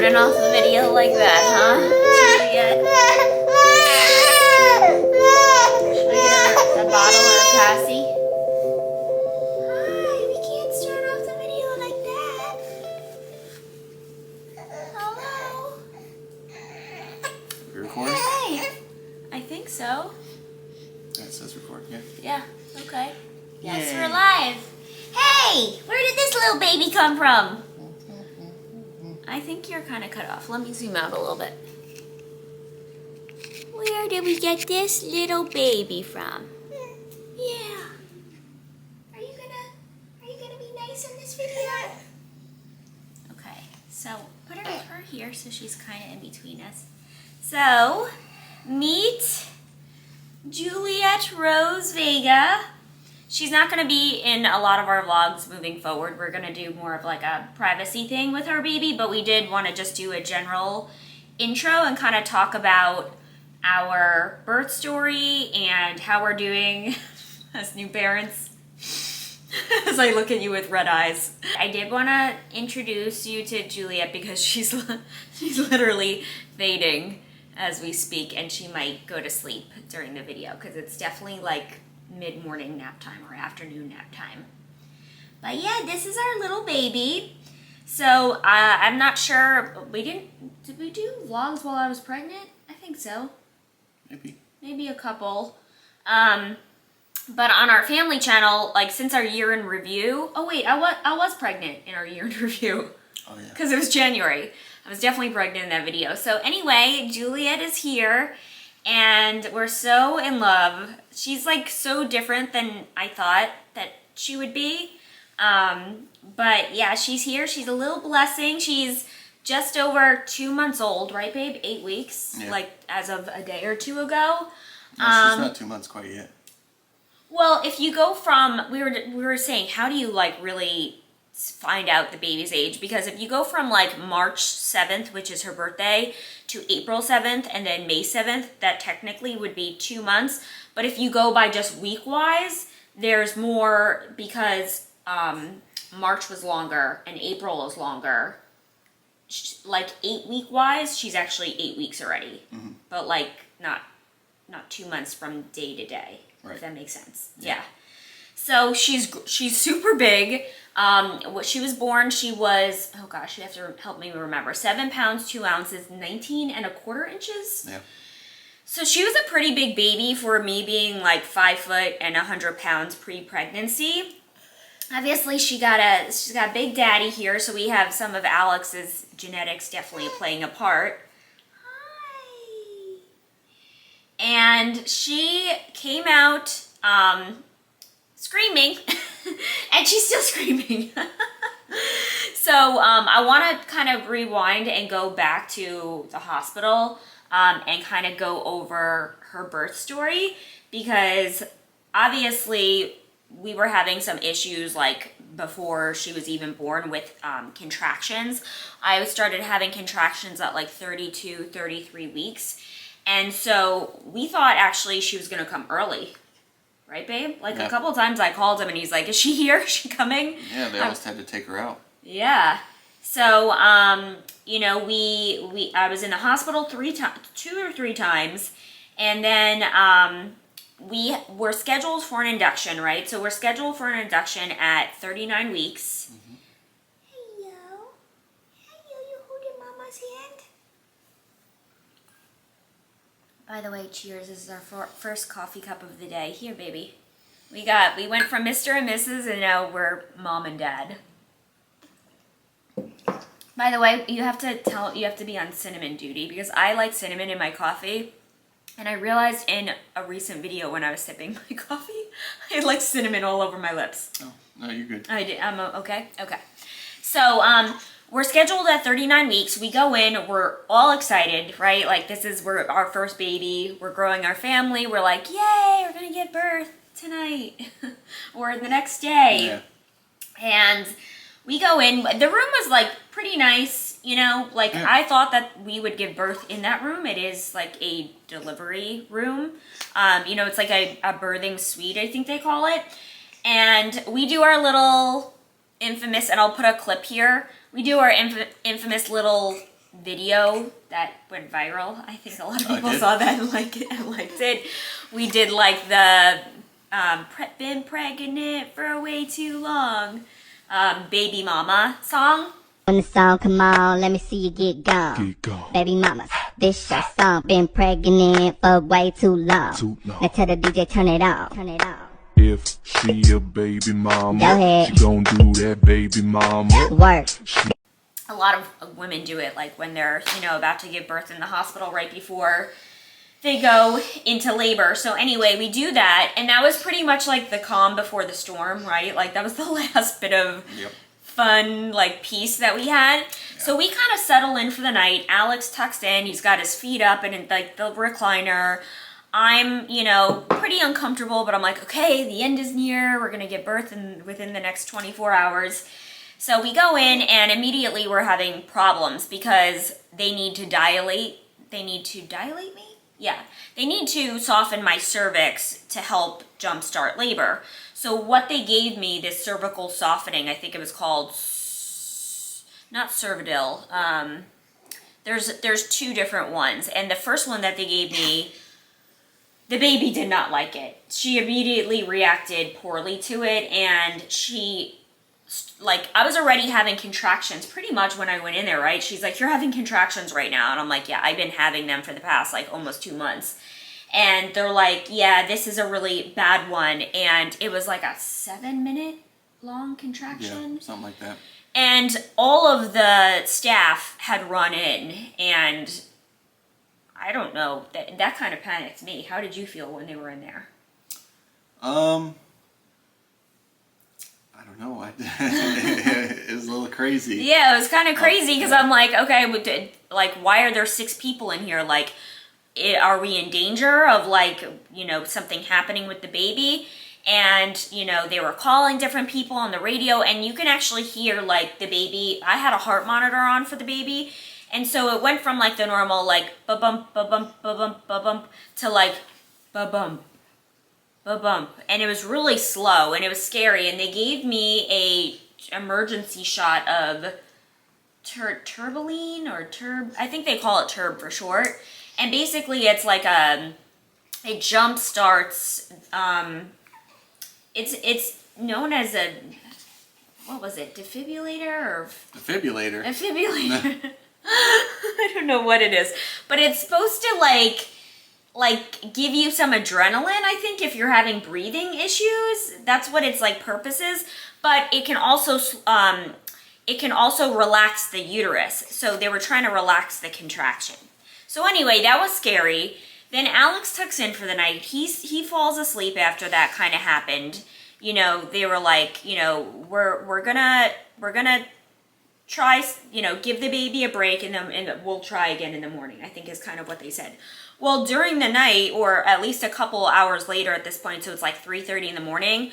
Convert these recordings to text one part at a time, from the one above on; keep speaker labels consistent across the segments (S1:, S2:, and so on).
S1: starting off the video like that, huh, Juliette? Should I get her a bottle or a passy? Hi, we can't start off the video like that. Hello?
S2: You recording?
S1: Hey! I think so.
S2: Yeah, it says record, yeah.
S1: Yeah, okay. Yes,
S2: Yay.
S1: we're live. Hey! Where did this little baby come from? I think you're kind of cut off. Let me zoom out a little bit. Where did we get this little baby from? Yeah. Are you gonna be nice in this video? Okay, so put her here so she's kind of in between us. So, meet Juliette Rose Vega. She's not going to be in a lot of our vlogs moving forward. We're going to do more of like a privacy thing with our baby, but we did want to just do a general intro and kind of talk about our birth story and how we're doing as new parents. As I look at you with red eyes. I did want to introduce you to Juliette because she's literally fading as we speak, and she might go to sleep during the video because it's definitely like mid-morning nap time or afternoon nap time. But yeah, this is our little baby. So I'm not sure, did we do vlogs while I was pregnant? I think so. Maybe a couple. But on our family channel, like since our year in review, oh wait, I was pregnant in our year in review.
S2: Oh yeah.
S1: Because it was January. I was definitely pregnant in that video. So anyway, Juliette is here. And we're so in love. She's like so different than I thought that she would be. But yeah, she's here. She's a little blessing. She's just over 2 months old, right babe? 8 weeks,
S2: yeah.
S1: Like as of a day or two ago.
S2: No, she's not 2 months quite yet.
S1: Well, if you go from, we were saying, how do you like really find out the baby's age? Because if you go from like March 7th, which is her birthday, to April 7th and then May 7th, that technically would be 2 months. But if you go by just week-wise, there's more because March was longer and April is longer. Like 8 week-wise, she's actually 8 weeks already. Mm-hmm. But like not 2 months from day to day, right. If that makes sense. Yeah. So she's super big. When she was born, she was, oh gosh, you have to help me remember, 7 pounds, 2 ounces, 19 1/4 inches. Yeah. So she was a pretty big baby for me being like 5 foot and 100 pounds pre-pregnancy. Obviously, she's got Big Daddy here, so we have some of Alex's genetics definitely playing a part. Hi. And she came out, screaming, and she's still screaming. So I want to kind of rewind and go back to the hospital and kind of go over her birth story, because obviously we were having some issues like before she was even born with contractions. I started having contractions at like 32, 33 weeks. And so we thought actually she was going to come early. Right, babe? Like a couple of times I called him and he's like, is she here? Is she coming? Yeah,
S2: they almost had to take her out.
S1: Yeah. So, you know, I was in the hospital 2 or 3 times. And then we were scheduled for an induction, right? So we're scheduled for an induction at 39 weeks. Mm-hmm. Hello. Hello, you holding Mama's hand? By the way, cheers. This is our first coffee cup of the day. Here, baby. We went from Mr. and Mrs. and now we're Mom and Dad. By the way, you have to be on cinnamon duty because I like cinnamon in my coffee. And I realized in a recent video when I was sipping my coffee, I had like cinnamon all over my lips.
S2: Oh, no, you're good.
S1: I did. I'm okay. Okay. So, we're scheduled at 39 weeks. We go in, we're all excited, right? Like we're our first baby. We're growing our family. We're like, yay, we're gonna give birth tonight or the next day. Yeah. And we go in, the room was like pretty nice, you know, like I thought that we would give birth in that room. It is like a delivery room. You know, it's like a birthing suite, I think they call it. And we do our little infamous, and I'll put a clip here. We do our infamous little video that went viral. I think a lot of people saw that and liked it. We did like the been pregnant for way too long baby mama song.
S3: When the song come on, let me see you get gone. Baby mamas, this your song. Been pregnant for way too long. Now tell the DJ turn it on. Turn it on.
S4: If she a baby mama,
S3: Go ahead.
S4: she gon' do that baby mama.
S3: Work.
S1: A lot of women do it like when they're, you know, about to give birth in the hospital right before they go into labor. So anyway, we do that, and that was pretty much like the calm before the storm, right? Like that was the last bit of fun, like, peace that we had. So we kind of settle in for the night. Alex tucks in, he's got his feet up in like the recliner. I'm, you know, pretty uncomfortable, but I'm like, okay, the end is near. We're gonna give birth within the next 24 hours. So we go in, and immediately we're having problems because they need to dilate. They need to dilate me? Yeah. They need to soften my cervix to help jumpstart labor. So what they gave me, this cervical softening, I think it was called, not Cervidil. There's two different ones. And the first one that they gave me, the baby did not like it. She immediately reacted poorly to it, and she, like, I was already having contractions pretty much when I went in there, right? She's like, you're having contractions right now. And I'm like, yeah, I've been having them for the past, like, almost 2 months. And they're like, yeah, this is a really bad one. And it was like a 7-minute long contraction.
S2: Yeah, something like that.
S1: And all of the staff had run in, and I don't know, that kind of panicked me. How did you feel when they were in there?
S2: I don't know. It was a little crazy.
S1: Yeah, it was kind of crazy because I'm like, okay, like, why are there 6 people in here? Like, are we in danger of, like, you know, something happening with the baby? And, you know, they were calling different people on the radio, and you can actually hear, like, the baby. I had a heart monitor on for the baby, and so it went from, like, the normal, like, ba-bump, ba-bump, ba-bump, ba-bump, to, like, ba-bump, ba-bump. And it was really slow, and it was scary, and they gave me a emergency shot of turboline or I think they call it turb for short. And basically it's like it jump starts, it's known as a, what was it, defibrillator or?
S2: Defibrillator.
S1: Defibrillator. I don't know what it is, but it's supposed to like give you some adrenaline, I think, if you're having breathing issues. That's what its like purpose is. But it can also relax the uterus. So they were trying to relax the contraction. So anyway, that was scary. Then Alex tucks in for the night. He falls asleep after that kind of happened. You know, they were like, you know, we're gonna try, you know, give the baby a break, and we'll try again in the morning, I think is kind of what they said. Well, during the night, or at least a couple hours later at this point, so it's like 3:30 in the morning,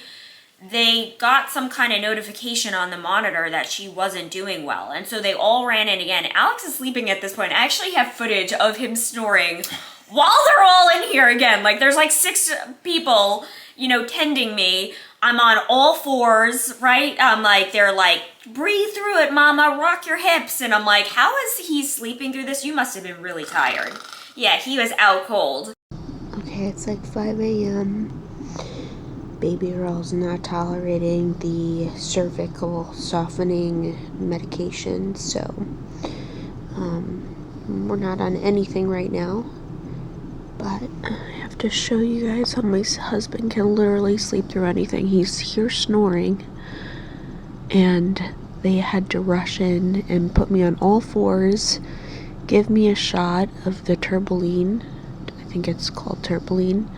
S1: they got some kind of notification on the monitor that she wasn't doing well. And so they all ran in again. Alex is sleeping at this point. I actually have footage of him snoring while they're all in here again. Like, there's like 6 people, you know, tending me. I'm on all 4s, right? I'm like, they're like, breathe through it, mama, rock your hips. And I'm like, how is he sleeping through this? You must have been really tired. Yeah, he was out cold.
S5: Okay, it's like 5 a.m. Baby girl's not tolerating the cervical softening medication, so we're not on anything right now. But I have to show you guys how my husband can literally sleep through anything. He's here snoring, and they had to rush in and put me on all 4s, give me a shot of the turboline. I think it's called turboline,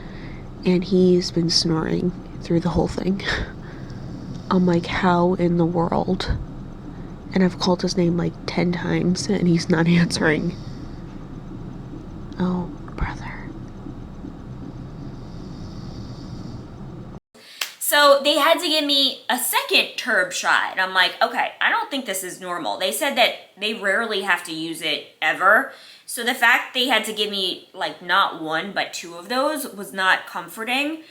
S5: and he's been snoring through the whole thing. I'm like, how in the world? And I've called his name like 10 times, and he's not answering. Oh, brother.
S1: So they had to give me a second turb shot. And I'm like, okay, I don't think this is normal. They said that they rarely have to use it ever. So the fact they had to give me like not 1, but 2 of those was not comforting.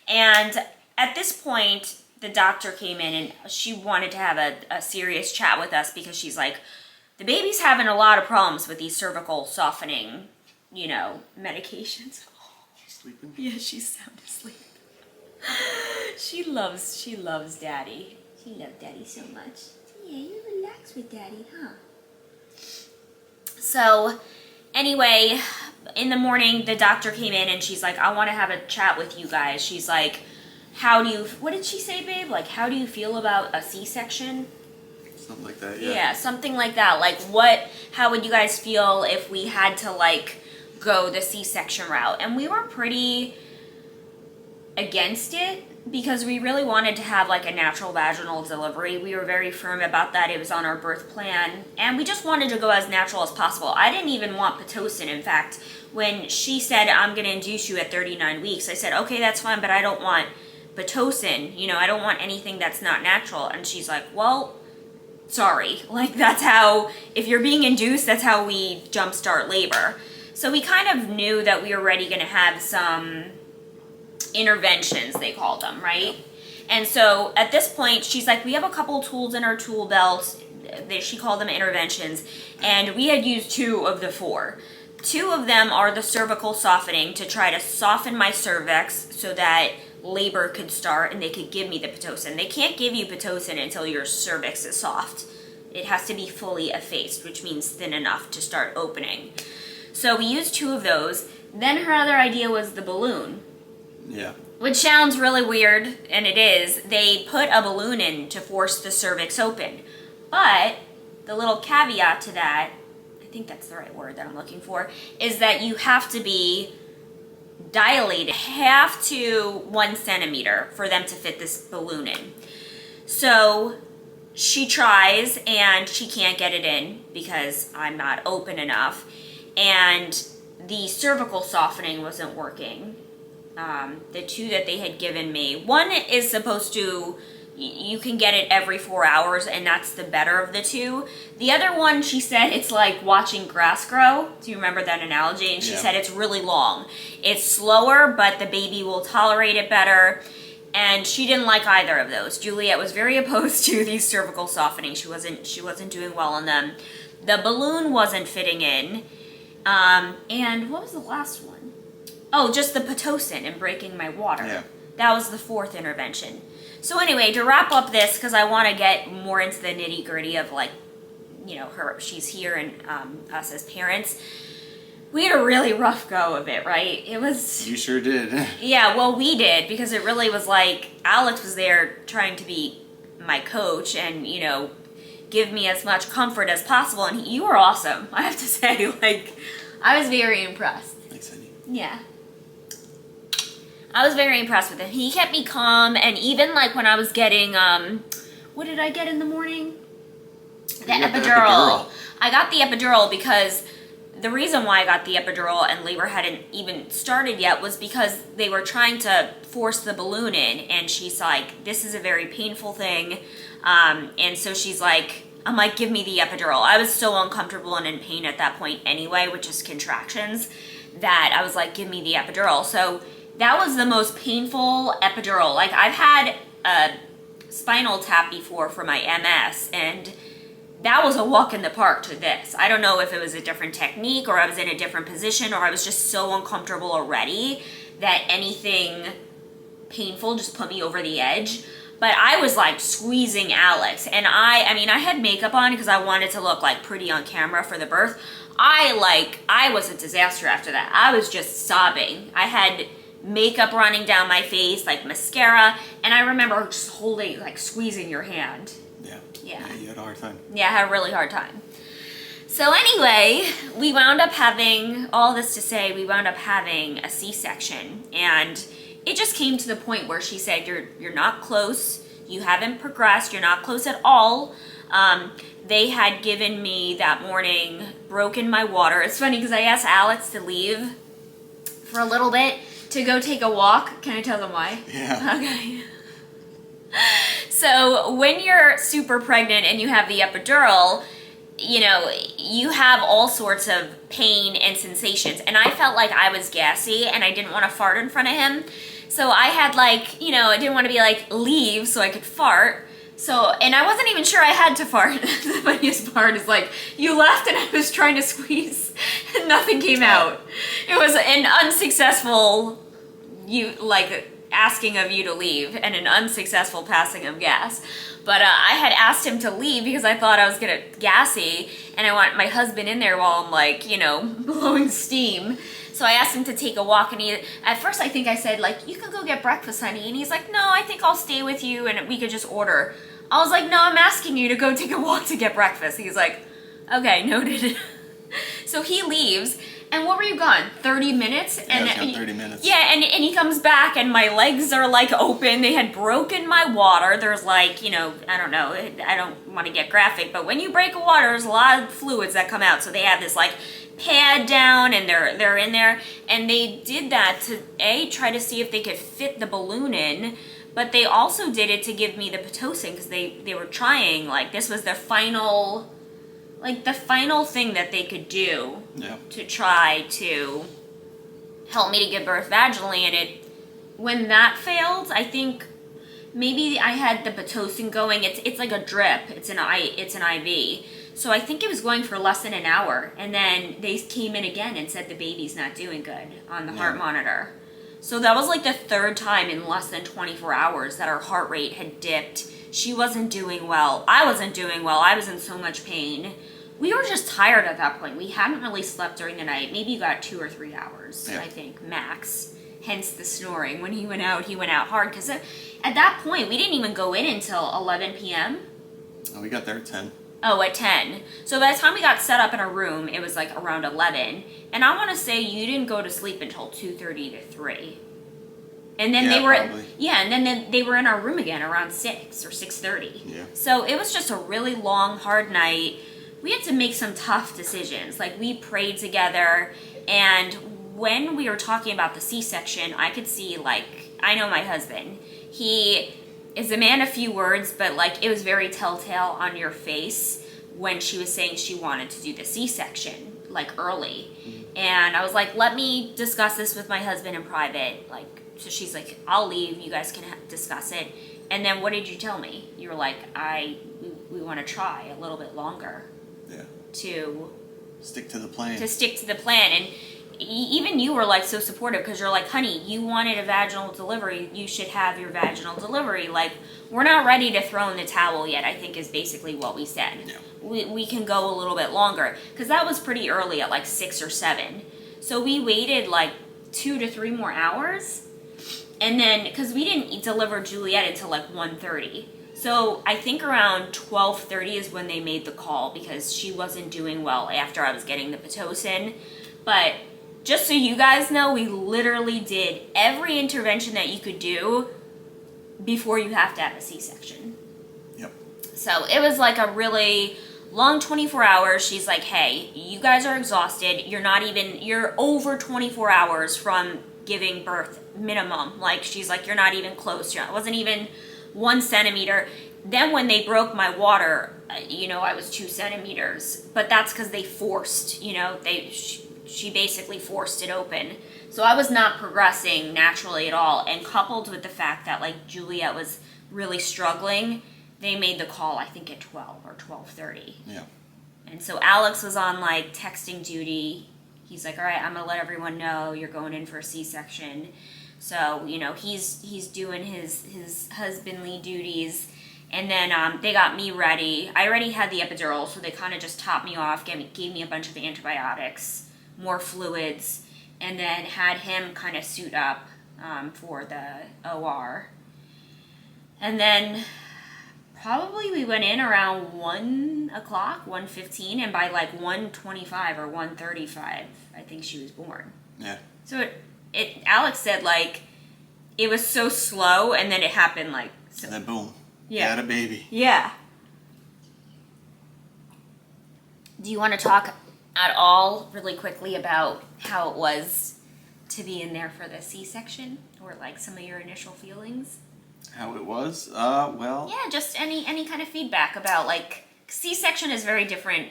S1: And at this point, the doctor came in, and she wanted to have a serious chat with us because she's like, the baby's having a lot of problems with these cervical softening, medications.
S2: Sleeping?
S1: Yeah, she's sound asleep. She loves Daddy. She loves Daddy so much. Yeah, you relax with Daddy, huh? So, anyway, in the morning, the doctor came in and she's like, I want to have a chat with you guys. She's like, what did she say, babe? Like, how do you feel about a C-section?
S2: Something like that, yeah.
S1: Yeah, something like that. Like, how would you guys feel if we had to, like, go the C-section route? And we were pretty against it because we really wanted to have like a natural vaginal delivery. We were very firm about that. It was on our birth plan and we just wanted to go as natural as possible. I didn't even want Pitocin. In fact, when she said, I'm going to induce you at 39 weeks, I said, okay, that's fine, but I don't want Pitocin. I don't want anything that's not natural. And she's like, well, sorry. Like, that's how, if you're being induced, that's how we jumpstart labor. So we kind of knew that we were already going to have some interventions, they called them, right? And so at this point, she's like, we have a couple tools in our tool belt. She called them interventions. And we had used 2 of the 4. 2 of them are the cervical softening to try to soften my cervix so that labor could start and they could give me the Pitocin. They can't give you Pitocin until your cervix is soft. It has to be fully effaced, which means thin enough to start opening. So we used 2 of those. Then her other idea was the balloon.
S2: Yeah.
S1: Which sounds really weird, and it is. They put a balloon in to force the cervix open. But the little caveat to that, I think that's the right word that I'm looking for, is that you have to be dilated half to 1 centimeter for them to fit this balloon in. So she tries and she can't get it in because I'm not open enough. And the cervical softening wasn't working. The 2 that they had given me, one is supposed to, you can get it every 4 hours, and that's the better of the 2. The other one, she said, it's like watching grass grow. Do you remember that analogy? And she said it's really long. It's slower, but the baby will tolerate it better. And she didn't like either of those. Juliette was very opposed to these cervical softening. She wasn't doing well on them. The balloon wasn't fitting in. And what was the last one? Oh, just the Pitocin and breaking my water.
S2: Yeah.
S1: That was the 4th intervention. So anyway, to wrap up this, because I want to get more into the nitty gritty of like, she's here and us as parents. We had a really rough go of it, right? It was...
S2: You sure did.
S1: Yeah, well, we did, because it really was like, Alex was there trying to be my coach and, give me as much comfort as possible. And you were awesome, I have to say. Like, I was very impressed.
S2: Thanks, honey.
S1: Yeah. I was very impressed with him. He kept me calm, and even like when I was getting, what did I get in the morning? The epidural. I got the epidural because the reason why I got the epidural and labor hadn't even started yet was because they were trying to force the balloon in, and she's like, this is a very painful thing. And so she's like, I'm like, give me the epidural. I was so uncomfortable and in pain at that point anyway, which is contractions, that I was like, give me the epidural. So that was the most painful epidural. Like, I've had a spinal tap before for my MS, and that was a walk in the park to this. I don't know if it was a different technique or I was in a different position or I was just so uncomfortable already that anything painful just put me over the edge. But I was like squeezing Alex, and I mean, I had makeup on because I wanted to look like pretty on camera for the birth. I was a disaster after that. I was just sobbing. I had makeup running down my face, like mascara, and I remember just holding, like squeezing your hand. Yeah,
S2: you had a hard time.
S1: Yeah, I had a really hard time. So anyway, we wound up having, all this to say, we wound up having a C-section, and it just came to the point where she said, you're not close, you haven't progressed, you're not close at all. They had given me that morning, broken my water. It's funny because I asked Alex to leave for a little bit to go take a walk. Can I tell them why?
S2: Yeah.
S1: Okay. So when you're super pregnant and you have the epidural, you have all sorts of pain and sensations. And I felt like I was gassy and I didn't want to fart in front of him. So I had I didn't want to be like, leave so I could fart. So, and I wasn't even sure I had to fart. The funniest part is like, you left and I was trying to squeeze and nothing came out. It was an unsuccessful, asking of you to leave and an unsuccessful passing of gas. But I had asked him to leave because I thought I was gonna gassy and I want my husband in there while I'm like, you know, blowing steam. So I asked him to take a walk and at first I think I said like, you can go get breakfast, honey. And he's like, no, I think I'll stay with you and we could just order. I was like, no, I'm asking you to go take a walk to get breakfast. He's like, okay, noted. So he leaves. And what were you gone? 30 minutes?
S2: Yeah, it's got 30 minutes.
S1: Yeah, and he comes back and my legs are like open. They had broken my water. There's like, you know, I don't know. I don't want to get graphic, but when you break a water, there's a lot of fluids that come out. So they have this like pad down and they're in there. And they did that to, try to see if they could fit the balloon in. But they also did it to give me the Pitocin because they were trying, like, this was their final, like, the final thing that they could do to try to help me to give birth vaginally. And when that failed, I think maybe I had the Pitocin going. It's like a drip. It's an IV. So I think it was going for less than an hour. And then they came in again and said the baby's not doing good on the heart monitor. So that was like the third time in less than 24 hours that our heart rate had dipped. She wasn't doing well. I wasn't doing well. I was in so much pain. We were just tired at that point. We hadn't really slept during the night. Maybe you got 2 or 3 hours, I think, max. Hence the snoring. When he went out hard. Because at that point, we didn't even go in until 11 p.m.
S2: Oh, we got there at 10.
S1: Oh, at 10. So by the time we got set up in our room, it was like around 11. And I want to say you didn't go to sleep until 2:30 to 3. And then they were
S2: probably.
S1: and then they were in our room again around 6 or 6:30.
S2: Yeah.
S1: So it was just a really long, hard night. We had to make some tough decisions. Like, we prayed together, and when we were talking about the C-section, I could see, like, I know my husband. He is a man of few words, but like, it was very telltale on your face when she was saying she wanted to do the C-section, like, early. And I was like, let me discuss this with my husband in private. Like, so she's like, I'll leave, you guys can discuss it. And then what did you tell me? You were like, we want to try a little bit longer.
S2: Yeah.
S1: To
S2: stick to the plan.
S1: And even you were like so supportive because you're like, honey, you wanted a vaginal delivery, you should have your vaginal delivery. Like, we're not ready to throw in the towel yet, I think is basically what we said.
S2: Yeah.
S1: We can go a little bit longer because that was pretty early at like 6 or 7. So we waited like 2 to 3 more hours. And then, because we didn't deliver Juliette until like 1:30. So I think around 12:30 is when they made the call because she wasn't doing well after I was getting the Pitocin. But just so you guys know, we literally did every intervention that you could do before you have to have a C-section.
S2: Yep.
S1: So it was like a really long 24 hours. She's like, hey, you guys are exhausted. You're over 24 hours from giving birth minimum. Like, she's like, you're not even close. It wasn't even 1 centimeter. Then when they broke my water, I was 2 centimeters, but that's because they forced, she basically forced it open. So I was not progressing naturally at all. And coupled with the fact that like Juliette was really struggling, they made the call, I think at 12 or 12:30.
S2: Yeah. And
S1: so Alex was on like texting duty. He's like, all right, I'm gonna let everyone know you're going in for a C-section. So, he's doing his husbandly duties. And then they got me ready. I already had the epidural, so they kind of just topped me off, gave me a bunch of antibiotics, more fluids, and then had him kind of suit up for the OR. And then probably we went in around 1 o'clock, 1:15, and by like 1:25 or 1:35, I think she was born.
S2: Yeah.
S1: So Alex said like it was so slow, and then it happened like. So,
S2: and then boom.
S1: Yeah.
S2: You had a baby.
S1: Yeah. Do you want to talk at all really quickly about how it was to be in there for the C-section, or like some of your initial feelings?
S2: How it was? Well.
S1: Yeah, just any kind of feedback about like C-section is very different,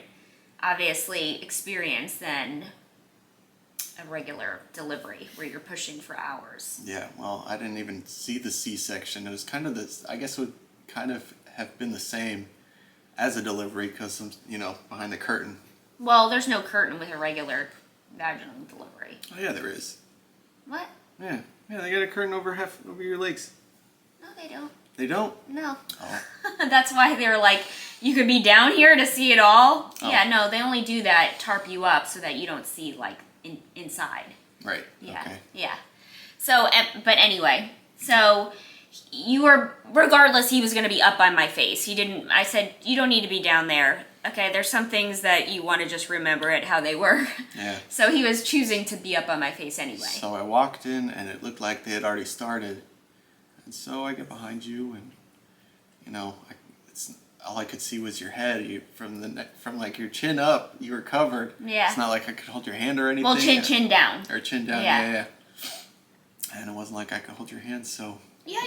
S1: obviously, experience than a regular delivery where you're pushing for hours.
S2: Yeah, well, I didn't even see the C-section. It was kind of this, I guess it would kind of have been the same as a delivery because I'm, behind the curtain.
S1: Well, there's no curtain with a regular vaginal delivery.
S2: Oh yeah, there is.
S1: What?
S2: Yeah, they got a curtain over your legs.
S1: No, they don't.
S2: They don't?
S1: No.
S2: Oh.
S1: That's why they were like, you could be down here to see it all.
S2: Oh.
S1: Yeah, no, they only do that, tarp you up so that you don't see like inside.
S2: Right.
S1: Yeah.
S2: Okay.
S1: Yeah. So, but anyway, so you were, regardless, he was going to be up by my face. I said, you don't need to be down there. Okay, there's some things that you want to just remember it how they were.
S2: Yeah.
S1: So he was choosing to be up on my face anyway.
S2: So I walked in and it looked like they had already started. And so I get behind you and, all I could see was your head. From like your chin up, you were covered.
S1: Yeah.
S2: It's not like I could hold your hand or anything.
S1: Well, chin down.
S2: Or chin down, yeah. And it wasn't like I could hold your hand, so.
S1: Yeah,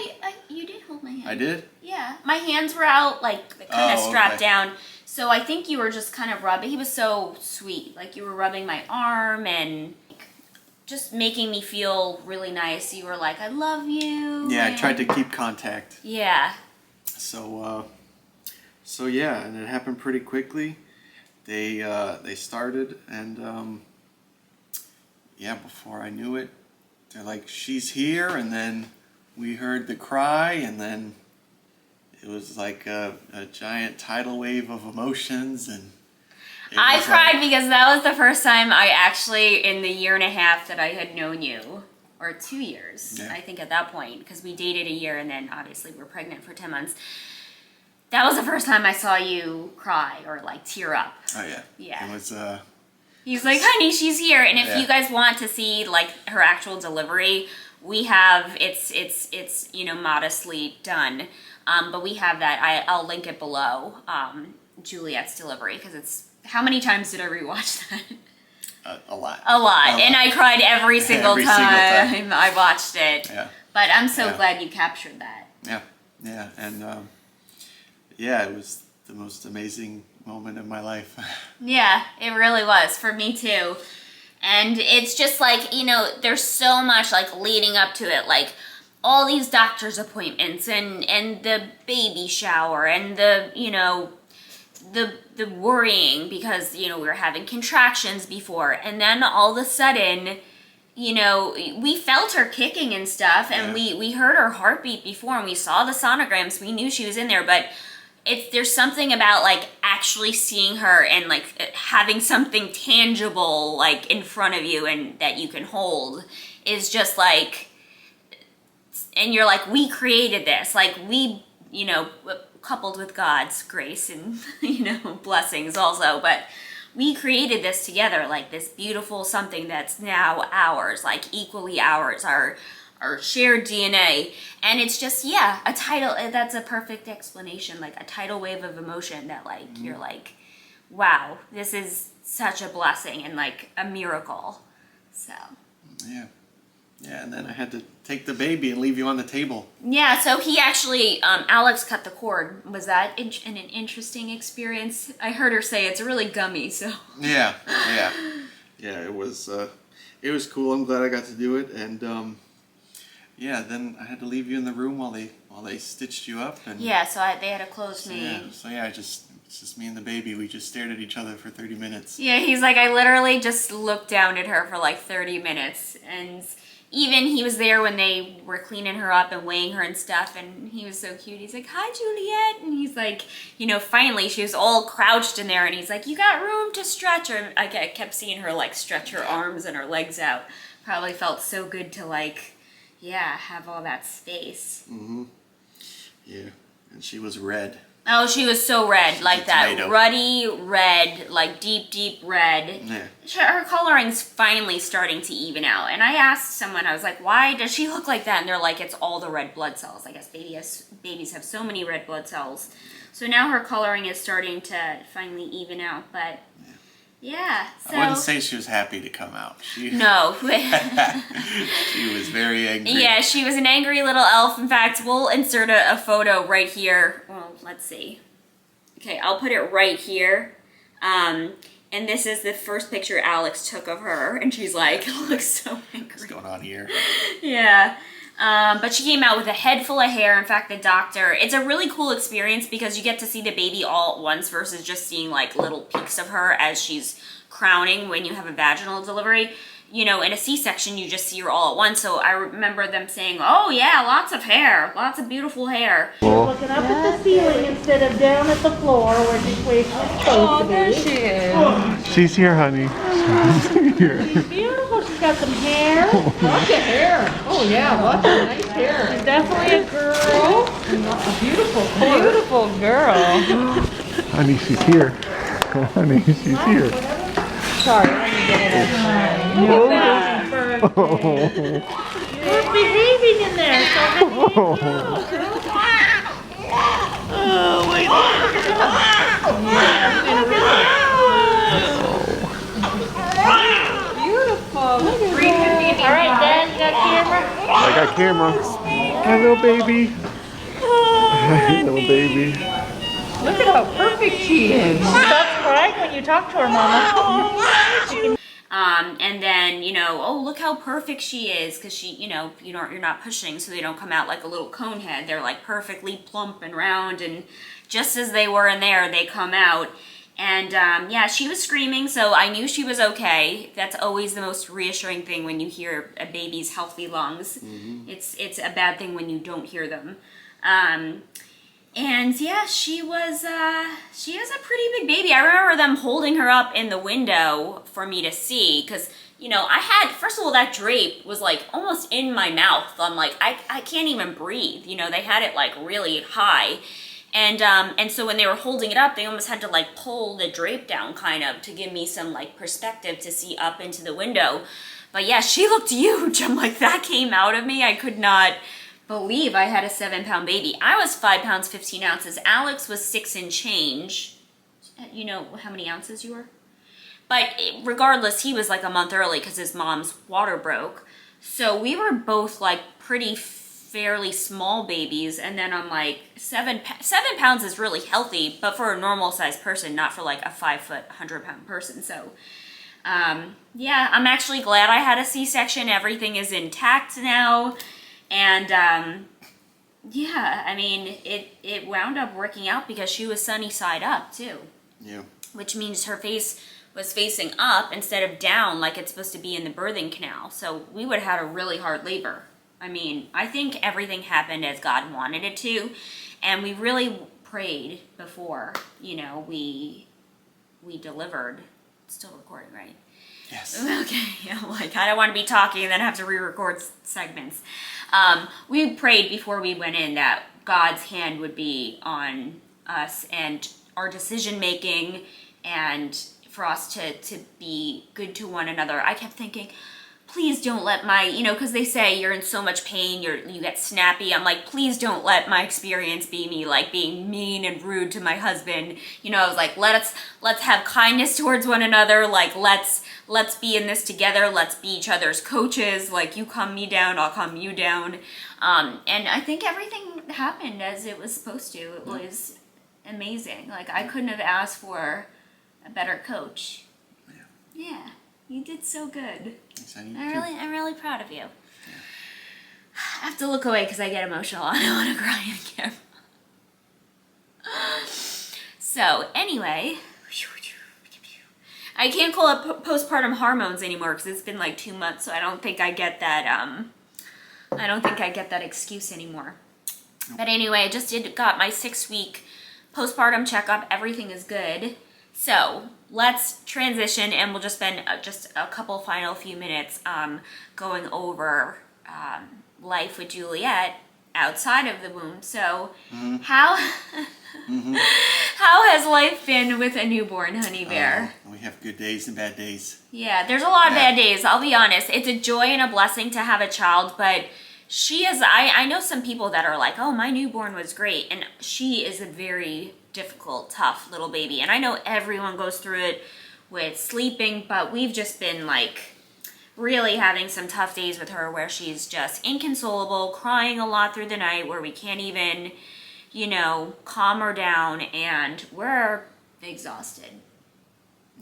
S1: you did hold my hand.
S2: I did?
S1: Yeah. My hands were out, like, kind of strapped
S2: okay.
S1: down. So I think you were just kind of rubbing. He was so sweet. Like, you were rubbing my arm and just making me feel really nice. You were like, I love you.
S2: Yeah, I tried to keep contact.
S1: Yeah.
S2: So yeah, and it happened pretty quickly. They started, and before I knew it, they're like, she's here, and then we heard the cry, and then it was like a giant tidal wave of emotions, and
S1: I cried because that was the first time I actually, in the year and a half that I had known you, or 2 years,
S2: Yeah.
S1: I think at that point, because we dated a year and then obviously we're pregnant for 10 months. That was the first time I saw you cry or like tear up.
S2: Oh yeah.
S1: Yeah.
S2: It was
S1: He's like, honey, she's here. And if
S2: Yeah.
S1: you guys want to see like her actual delivery, we have it's modestly done. But we have that. I'll link it below. Juliette's delivery, because it's, how many times did I rewatch that?
S2: a lot.
S1: A lot. And I cried every single
S2: Every single
S1: time I watched it.
S2: Yeah.
S1: But I'm so
S2: Yeah.
S1: glad you captured that.
S2: Yeah, and it was the most amazing moment of my life.
S1: Yeah, it really was for me too. And it's just like, there's so much like leading up to it, like all these doctor's appointments and the baby shower and the worrying because, we were having contractions before. And then all of a sudden, we felt her kicking and stuff, and
S2: Yeah.
S1: we heard her heartbeat before, and we saw the sonograms. We knew she was in there, but there's something about like actually seeing her and like having something tangible like in front of you and that you can hold is just like, and you're like, we created this, like we, coupled with God's grace and blessings also, but we created this together, like this beautiful something that's now ours, like equally ours, our shared DNA. And it's just, a tidal, that's a perfect explanation, like a tidal wave of emotion that like, you're like, wow, this is such a blessing and like a miracle. So.
S2: Yeah, and then I had to take the baby and leave you on the table.
S1: Yeah, so he actually, Alex cut the cord. Was that an interesting experience? I heard her say it's really gummy, so.
S2: Yeah, it was cool. I'm glad I got to do it, and then I had to leave you in the room while they stitched you up, and
S1: Yeah, so they had to close me.
S2: it's just me and the baby. We just stared at each other for 30 minutes.
S1: Yeah, he's like, I literally just looked down at her for like 30 minutes, and even he was there when they were cleaning her up and weighing her and stuff, and he was so cute. He's like, hi, Juliette. And he's like, finally, she was all crouched in there, and he's like, you got room to stretch her. I kept seeing her, like, stretch her arms and her legs out. Probably felt so good to, like, have all that space.
S2: Mm-hmm. Yeah, and she was red.
S1: Oh, she was so red, like that
S2: tomato.
S1: ruddy red, like deep red.
S2: Yeah.
S1: Her coloring's finally starting to even out. And I asked someone, I was like, why does she look like that? And they're like, it's all the red blood cells. I guess babies have so many red blood cells. So now her coloring is starting to finally even out. But yeah, so.
S2: I wouldn't say she was happy to come out.
S1: No.
S2: She was very angry.
S1: Yeah, she was an angry little elf. In fact, we'll insert a photo right here. Well, let's see. Okay, I'll put it right here. And this is the first picture Alex took of her. And she's like, looks so angry.
S2: What's going on here?
S1: Yeah. But she came out with a head full of hair. In fact, the doctor, it's a really cool experience because you get to see the baby all at once versus just seeing like little peeks of her as she's crowning when you have a vaginal delivery. You know, in a C-section, you just see her all at once. So I remember them saying, oh yeah, lots of hair, lots of beautiful hair.
S6: You're looking up at the ceiling instead of down at the floor where she's supposed to be.
S7: There she is.
S2: She's here, honey. She's here.
S6: She's beautiful. She's got some hair.
S7: Lots of hair. Oh yeah, lots of nice hair.
S6: She's definitely a girl.
S7: Beautiful girl.
S2: Honey, she's here. Honey, she's here.
S7: Sorry, let me get it
S6: Look at that. You're behaving in there, so oh, wait.
S7: Beautiful.
S6: All right, Dad, you got camera?
S2: I got camera. Hi, little baby. Hi, little baby.
S7: Look at how perfect she is.
S6: That's right when you talk to her, Mama.
S1: And then, you know, oh, look how perfect she is, because she, you know, you're not pushing, so they don't come out like a little cone head. They're like perfectly plump and round, and just as they were in there, they come out. And yeah, she was screaming, so I knew she was okay. That's always the most reassuring thing when you hear a baby's healthy lungs. It's a bad thing when you don't hear them. And yeah, she is a pretty big baby. I remember them holding her up in the window for me to see, because, you know, first of all, that drape was like almost in my mouth. I'm like, I can't even breathe. You know, they had it like really high. And so when they were holding it up, they almost had to like pull the drape down kind of to give me some like perspective to see up into the window. But yeah, she looked huge. I'm like, that came out of me. I could not believe I had a 7-pound baby. I was 5 pounds 15 ounces. Alex was 6 and change. You know how many ounces you were? But regardless, he was like a month early because his mom's water broke. So we were both like pretty fairly small babies. And then I'm like, 7 pounds is really healthy, but for a normal sized person, not for like a 5 foot, 100-pound person. So yeah, I'm actually glad I had a C-section. Everything is intact now. And yeah, I mean, it wound up working out because she was sunny side up too.
S2: Yeah.
S1: Which means her face was facing up instead of down like it's supposed to be in the birthing canal. So we would have had a really hard labor. I mean, I think everything happened as God wanted it to. And we really prayed before, you know, we delivered. It's still recording, right?
S2: Yes.
S1: Okay, I'm like, I don't want to be talking and then have to re-record segments. We prayed before we went in that God's hand would be on us and our decision making, and for us to be good to one another. I kept thinking, please don't let my, you know, because they say you're in so much pain, you get snappy. I'm like, please don't let my experience be me like being mean and rude to my husband. You know, I was like, let's have kindness towards one another. Like, let's be in this together. Let's be each other's coaches. Like, you calm me down, I'll calm you down. And I think everything happened as it was supposed to. It was amazing. Like, I couldn't have asked for a better coach. Yeah, you did so good. I'm really proud of you. Yeah. I have to look away because I get emotional. I don't want to cry on camera. So anyway, I can't call it postpartum hormones anymore because it's been like 2 months. So I don't think I get that. I don't think I get that excuse anymore. But anyway, I just got my 6-week postpartum checkup. Everything is good. So let's transition, and we'll just spend just a couple final few minutes going over life with Juliette outside of the womb. So how has life been with a newborn, honey bear?
S2: We have good days and bad days.
S1: Yeah, there's a lot of bad days. I'll be honest. It's a joy and a blessing to have a child, but she is, I know some people that are like, oh, my newborn was great. And she is a very difficult, tough little baby. And I know everyone goes through it with sleeping, but we've just been like really having some tough days with her where she's just inconsolable, crying a lot through the night, where we can't even, you know, calm her down, and we're exhausted.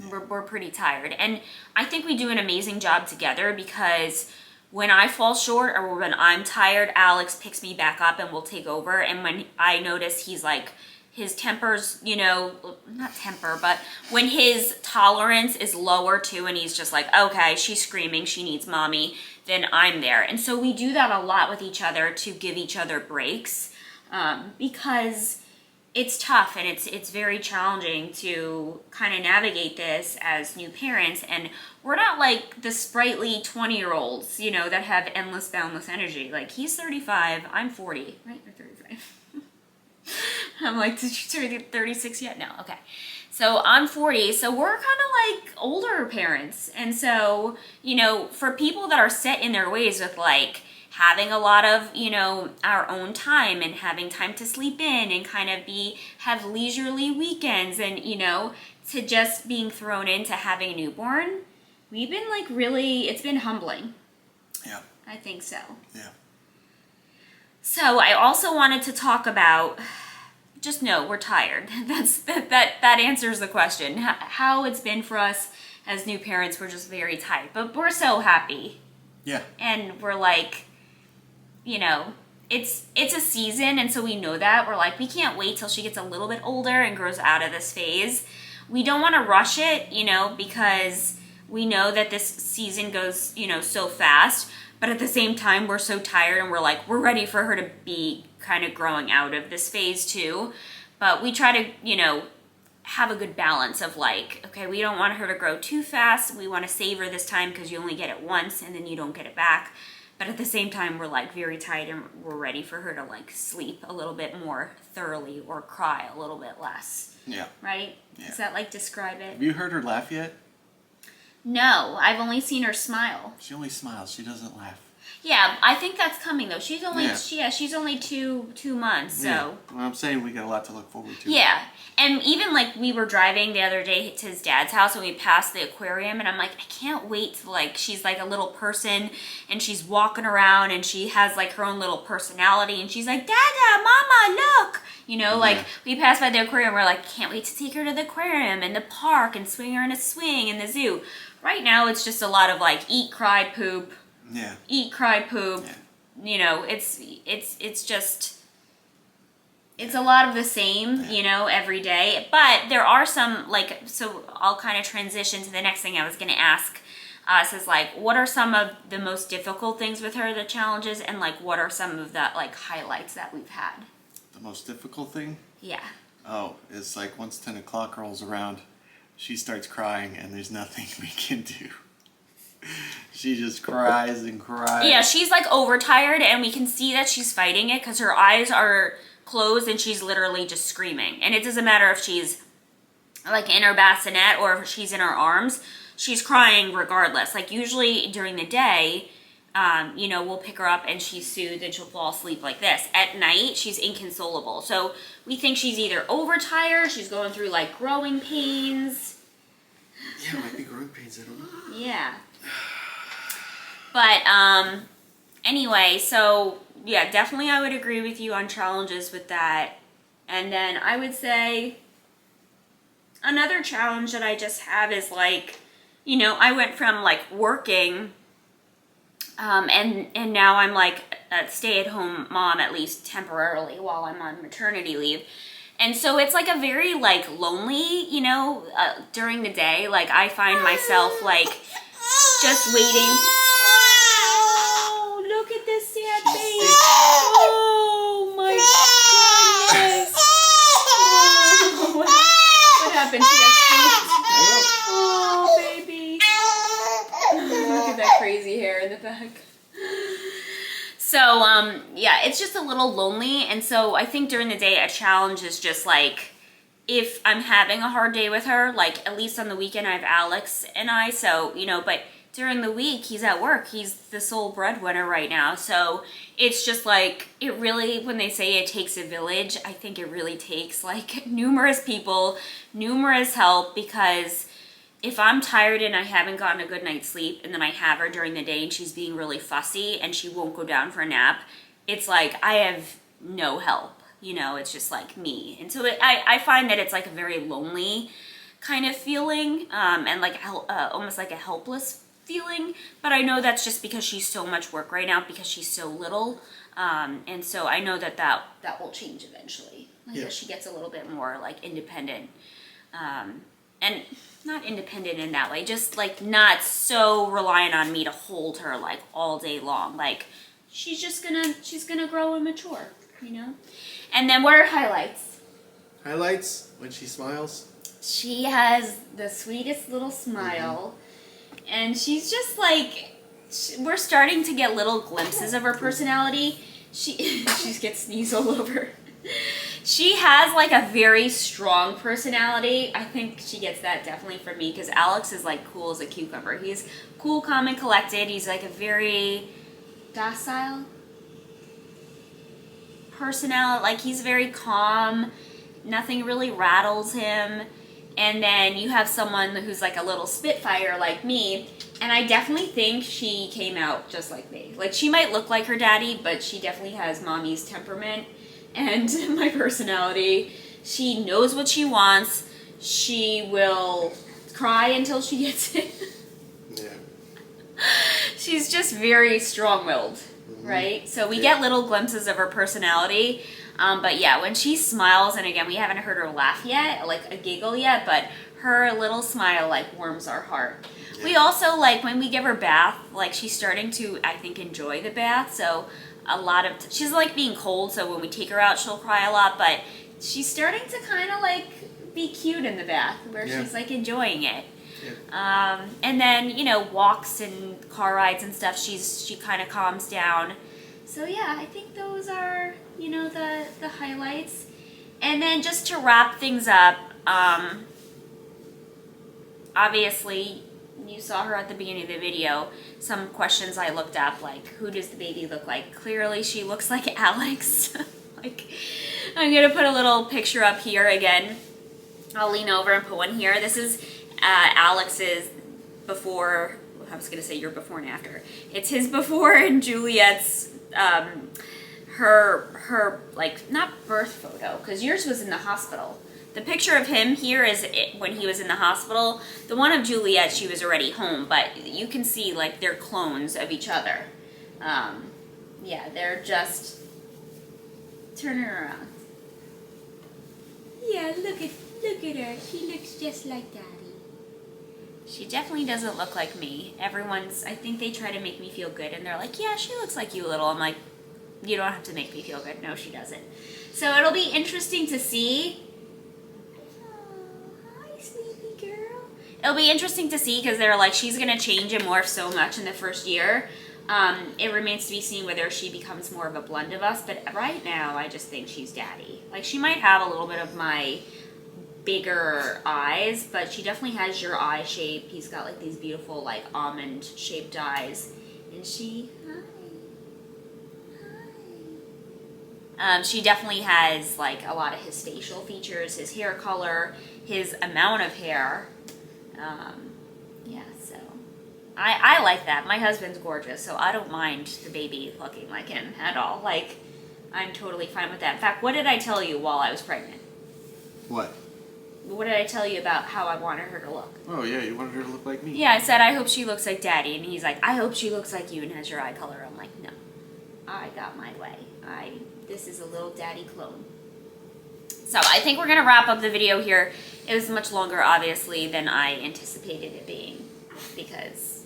S1: We're pretty tired. And I think we do an amazing job together because when I fall short or when I'm tired, Alex picks me back up and will take over. And when I notice he's like, his temper's, you know, not temper, but when his tolerance is lower too, and he's just like, okay, she's screaming, she needs mommy, then I'm there. And so we do that a lot with each other to give each other breaks, because it's tough and it's very challenging to kind of navigate this as new parents. And we're not like the sprightly 20-year-olds, you know, that have endless, boundless energy. Like, he's 35, I'm 40, right? Or 35. I'm like, did you turn 36 yet? No, okay. So I'm 40, so we're kind of like older parents. And so, you know, for people that are set in their ways with like having a lot of, you know, our own time and having time to sleep in and kind of have leisurely weekends and, you know, to just being thrown into having a newborn, we've been like really, it's been humbling.
S2: Yeah.
S1: I think so.
S2: Yeah.
S1: So I also wanted to talk about, just know we're tired. That answers the question. How it's been for us as new parents, we're just very tired, but we're so happy.
S2: Yeah.
S1: And we're like, you know, it's a season, and so we know that. We're like, we can't wait till she gets a little bit older and grows out of this phase. We don't want to rush it, you know, because we know that this season goes, you know, so fast. But at the same time, we're so tired and we're like, we're ready for her to be kind of growing out of this phase too. But we try to, you know, have a good balance of like, okay, we don't want her to grow too fast. We want to save her this time because you only get it once and then you don't get it back. But at the same time, we're like very tired and we're ready for her to like sleep a little bit more thoroughly or cry a little bit less.
S2: Yeah.
S1: Right?
S2: Yeah.
S1: Does that like describe it?
S2: Have you heard her laugh yet?
S1: No, I've only seen her smile.
S2: She only smiles. She doesn't laugh.
S1: Yeah, I think that's coming though. She's only
S2: Yeah.
S1: she's only two months, so
S2: Yeah. Well, I'm saying we got a lot to look forward to.
S1: yeah. And even like we were driving the other day to his dad's house and we passed the aquarium and I'm like, I can't wait to like, she's like a little person and she's walking around and she has like her own little personality and she's like, Dada, Mama, look. You know, like we passed by the aquarium, we're like, can't wait to take her to the aquarium and the park and swing her in a swing and the zoo. Right now it's just a lot of like eat, cry, poop.
S2: Yeah.
S1: Eat, cry, poop.
S2: Yeah.
S1: You know, it's just, it's a lot of the same, you know, every day. But there are some, like, so I'll kind of transition to the next thing I was going to ask us is like, what are some of the most difficult things with her, the challenges, and like, what are some of the like highlights that we've had?
S2: The most difficult thing?
S1: Yeah.
S2: Oh, it's like once 10 o'clock rolls around, she starts crying and there's nothing we can do. She just cries and cries.
S1: Yeah, she's like overtired and we can see that she's fighting it because her eyes are closed and she's literally just screaming. And it doesn't matter if she's like in her bassinet or if she's in her arms, she's crying regardless. Like usually during the day, you know, we'll pick her up and she's soothed and she'll fall asleep like this. At night, she's inconsolable. So we think she's either overtired, she's going through like growing pains.
S2: Yeah, it might be growing pains, I don't know.
S1: Yeah. But anyway, so yeah, definitely I would agree with you on challenges with that. And then I would say another challenge that I just have is like, you know, I went from like working and now I'm like a stay-at-home mom, at least temporarily while I'm on maternity leave. And so it's like a very like lonely, you know, during the day. Like I find myself like just waiting. Oh, look at this sad face. Oh my goodness. Oh, what happened? She got spooked. Oh, baby. Look at that crazy hair in the back. So, yeah, it's just a little lonely. And so I think during the day, a challenge is just like, if I'm having a hard day with her, like at least on the weekend, I have Alex and I, so, you know, but during the week, he's at work. He's the sole breadwinner right now. So it's just like, it really, when they say it takes a village, I think it really takes like numerous people, numerous help, because if I'm tired and I haven't gotten a good night's sleep and then I have her during the day and she's being really fussy and she won't go down for a nap, it's like I have no help, you know, it's just like me. And so I find that it's like a very lonely kind of feeling and like almost like a helpless feeling, but I know that's just because she's so much work right now because she's so little. And so I know that will change eventually. Like as she gets a little bit more like independent. And not independent in that way, just like not so reliant on me to hold her like all day long. Like she's gonna grow and mature, you know? And then what are highlights?
S2: Highlights when she smiles.
S1: She has the sweetest little smile, and she's just like, we're starting to get little glimpses of her personality. She gets sneezed all over. She has like a very strong personality. I think she gets that definitely from me because Alex is like cool as a cucumber. He's cool, calm, and collected. He's like a very docile personality. Like he's very calm. Nothing really rattles him. And then you have someone who's like a little spitfire like me. And I definitely think she came out just like me. Like she might look like her daddy, but she definitely has mommy's temperament and my personality. She knows what she wants. She will cry until she gets it. Yeah. She's just very strong-willed, right? So we get little glimpses of her personality. But yeah, when she smiles, and again, we haven't heard her laugh yet, like a giggle yet, but her little smile like warms our heart. Yeah. We also, like, when we give her bath, like she's starting to, I think, enjoy the bath. So a lot of, she's like being cold, so when we take her out, she'll cry a lot, but she's starting to kind of like be cute in the bath where she's like enjoying it. Yeah. And then, you know, walks and car rides and stuff, she kind of calms down. So yeah, I think those are, you know, the highlights. And then just to wrap things up, obviously you saw her at the beginning of the video. Some questions I looked up, like, who does the baby look like? Clearly she looks like Alex. Like, I'm gonna put a little picture up here again. I'll lean over and put one here. This is Alex's before, I was gonna say your before and after. It's his before and Juliette's, her like, not birth photo, because yours was in the hospital. The picture of him here is when he was in the hospital. The one of Juliette, she was already home, but you can see like they're clones of each other. Yeah, they're just, turn her around. Yeah, look at her. She looks just like Daddy. She definitely doesn't look like me. I think they try to make me feel good, and they're like, yeah, she looks like you a little. I'm like, you don't have to make me feel good. No, she doesn't. So it'll be interesting to see. Oh, hi, sleepy girl. It'll be interesting to see because they're like, she's going to change and morph so much in the first year. It remains to be seen whether she becomes more of a blend of us, but right now I just think she's Daddy. Like, she might have a little bit of my bigger eyes, but she definitely has your eye shape. He's got like these beautiful like almond shaped eyes, and she she definitely has like a lot of his facial features, his hair color, his amount of hair. Yeah, so I like that. My husband's gorgeous, so I don't mind the baby looking like him at all. Like, I'm totally fine with that. In fact, what did I tell you while I was pregnant?
S2: What?
S1: What did I tell you about how I wanted her to look?
S2: Oh yeah, you wanted her to look like me.
S1: Yeah, I said, I hope she looks like Daddy. And he's like, I hope she looks like you and has your eye color. I'm like, no, I got my way. This is a little Daddy clone. So I think we're going to wrap up the video here. It was much longer, obviously, than I anticipated it being, because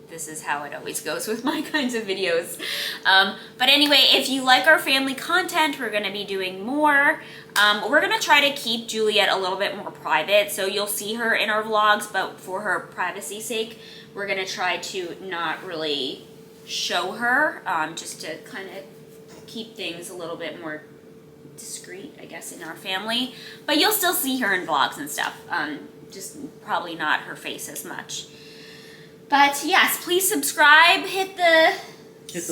S1: this is how it always goes with my kinds of videos. But anyway, if you like our family content, we're going to be doing more. We're going to try to keep Juliette a little bit more private, so you'll see her in our vlogs, but for her privacy's sake, we're going to try to not really show her, just to kind of keep things a little bit more discreet, I guess, in our family. But you'll still see her in vlogs and stuff, just probably not her face as much. But yes, please subscribe, hit the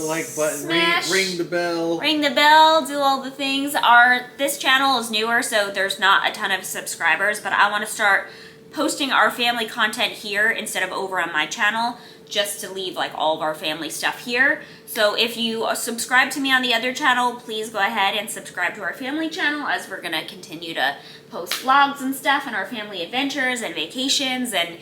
S2: like button,
S1: smash,
S2: ring the bell.
S1: Ring the bell, do all the things. This channel is newer, so there's not a ton of subscribers, but I want to start posting our family content here instead of over on my channel, just to leave like all of our family stuff here. So if you subscribe to me on the other channel, please go ahead and subscribe to our family channel, as we're gonna continue to post vlogs and stuff and our family adventures and vacations and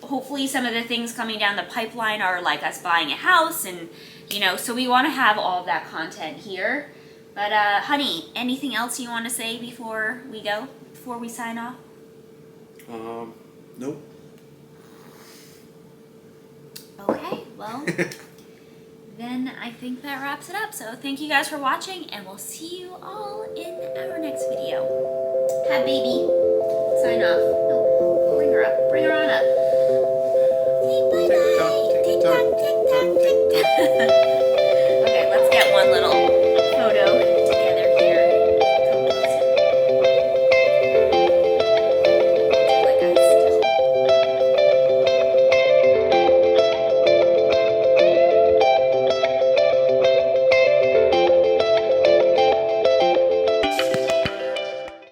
S1: hopefully some of the things coming down the pipeline are like us buying a house, and you know, so we want to have all of that content here. But honey, anything else you want to say before we go, before we sign off?
S2: Nope.
S1: Okay, well, then I think that wraps it up. So thank you guys for watching, and we'll see you all in our next video. Have baby sign off. No, bring her up. Bring her on up.